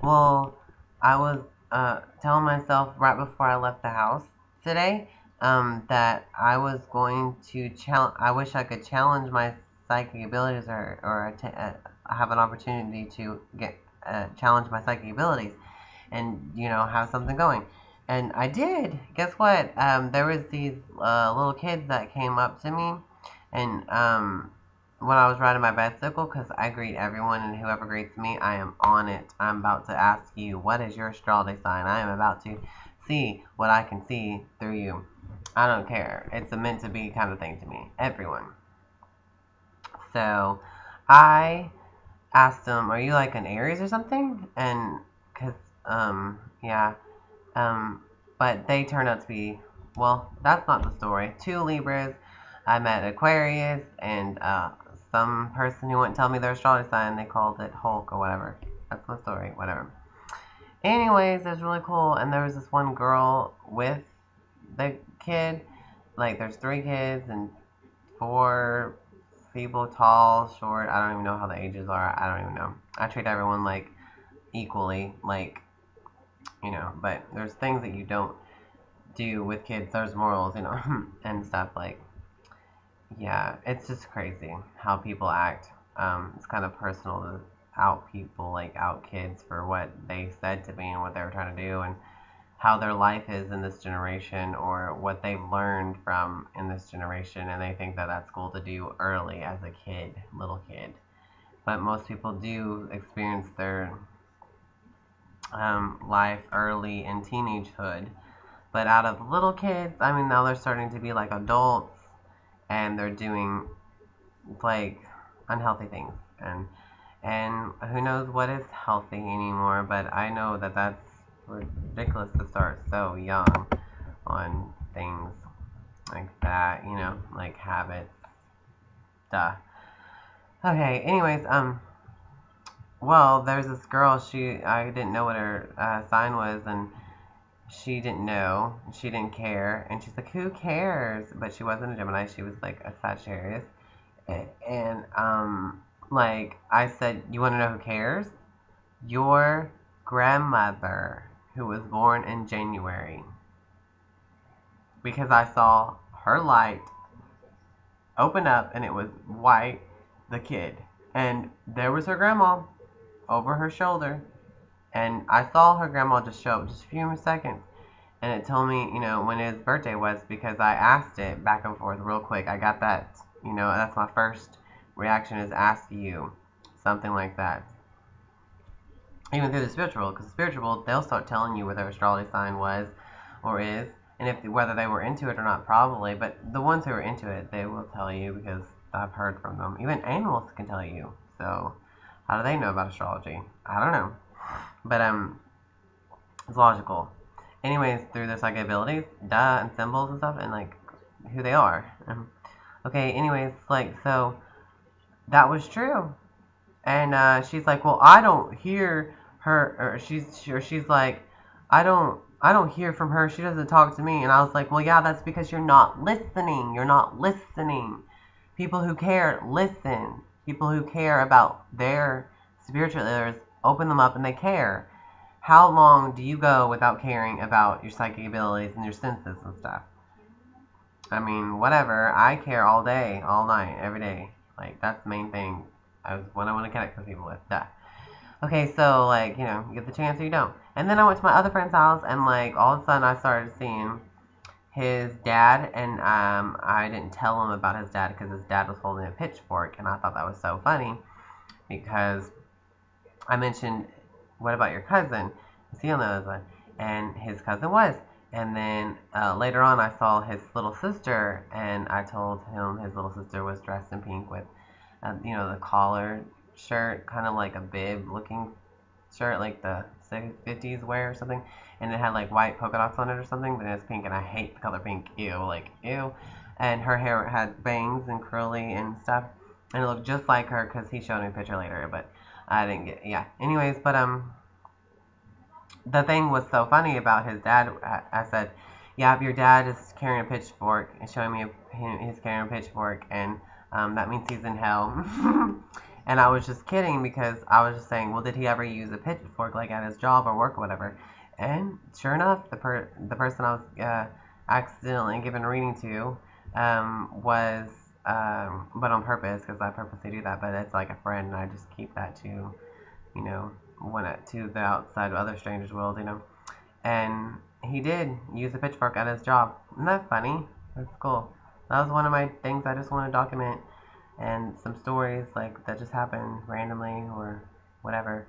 Well, I was telling myself right before I left the house today that I was going to challenge. I wish I could challenge my psychic abilities, or have an opportunity to get challenge my psychic abilities, and have something going. And I did. Guess what? There was these little kids that came up to me, and when I was riding my bicycle, because I greet everyone, and whoever greets me, I am on it. I'm about to ask you, what is your astrology sign? I am about to see what I can see through you. I don't care. It's a meant to be kind of thing to me. Everyone. So I asked them, are you like an Aries or something? And because, yeah. Um, but they turned out to be, well, that's not the story. Two Libras. I met Aquarius and some person who wouldn't tell me their astrology sign. They called it Hulk or whatever. That's my story, whatever. Anyways, it was really cool. And there was this one girl with the kid. Like, there's three kids and four people, tall, short. I don't even know how the ages are. I don't even know. I treat everyone like equally, like, but there's things that you don't do with kids. There's morals, and stuff like, yeah, it's just crazy how people act. It's kind of personal to out people, like out kids for what they said to me and what they were trying to do and how their life is in this generation or what they've learned from in this generation, and they think that that's cool to do early as a kid, little kid. But most people do experience their life early in teenagehood. But out of little kids, I mean, now they're starting to be like adults and they're doing like unhealthy things. And who knows what is healthy anymore, but I know that that's ridiculous to start so young on things like that, like habits. Duh. Okay, anyways, well, there's this girl, I didn't know what her sign was, and she didn't know, she didn't care, and she's like, who cares? But she wasn't a Gemini, she was like a Sagittarius. And like I said, you want to know who cares? Your grandmother, who was born in January, because I saw her light open up and it was white, the kid, and there was her grandma over her shoulder, and I saw her grandma just show up just a few seconds, and it told me, when his birthday was, because I asked it back and forth real quick. I got that, that's my first reaction, is ask you something like that. Even through the spiritual world, because the spiritual world, they'll start telling you what their astrology sign was or is, and if whether they were into it or not, probably. But the ones who are into it, they will tell you because I've heard from them. Even animals can tell you. So how do they know about astrology? I don't know. But it's logical. Anyways, through their psychic abilities, duh, and symbols and stuff, and like who they are. Okay. Anyways, like so, that was true. And she's like, well, I don't hear her, or she's like, I don't hear from her. She doesn't talk to me. And I was like, well, yeah, that's because you're not listening. You're not listening. People who care listen. People who care about their spiritual leaders open them up and they care. How long do you go without caring about your psychic abilities and your senses and stuff? I mean, whatever. I care all day, all night, every day. Like, that's the main thing. When I want to connect with people with. Duh. Okay, so, like, you get the chance or you don't. And then I went to my other friend's house, and, like, all of a sudden I started seeing his dad, and I didn't tell him about his dad because his dad was holding a pitchfork, and I thought that was so funny because I mentioned, what about your cousin? Is he on the other side? And his cousin was. And then later on, I saw his little sister, and I told him his little sister was dressed in pink with, the collar shirt, kind of like a bib looking shirt, like the 50s wear or something. And it had like white polka dots on it or something, but it's pink, and I hate the color pink. Ew, like, ew. And her hair had bangs and curly and stuff, and it looked just like her because he showed me a picture later, but I didn't get, yeah. Anyways, but the thing was so funny about his dad. I said, yeah, if your dad is carrying a pitchfork and showing me he's carrying a pitchfork, and that means he's in hell. And I was just kidding because I was just saying, well, did he ever use a pitchfork like at his job or work or whatever? And sure enough, the person I was accidentally given a reading to was, but on purpose because I purposely do that. But it's like a friend, and I just keep that to, to the outside other strangers' world, And he did use a pitchfork at his job. Isn't that funny? That's cool. That was one of my things I just want to document, and some stories like that just happened randomly or whatever.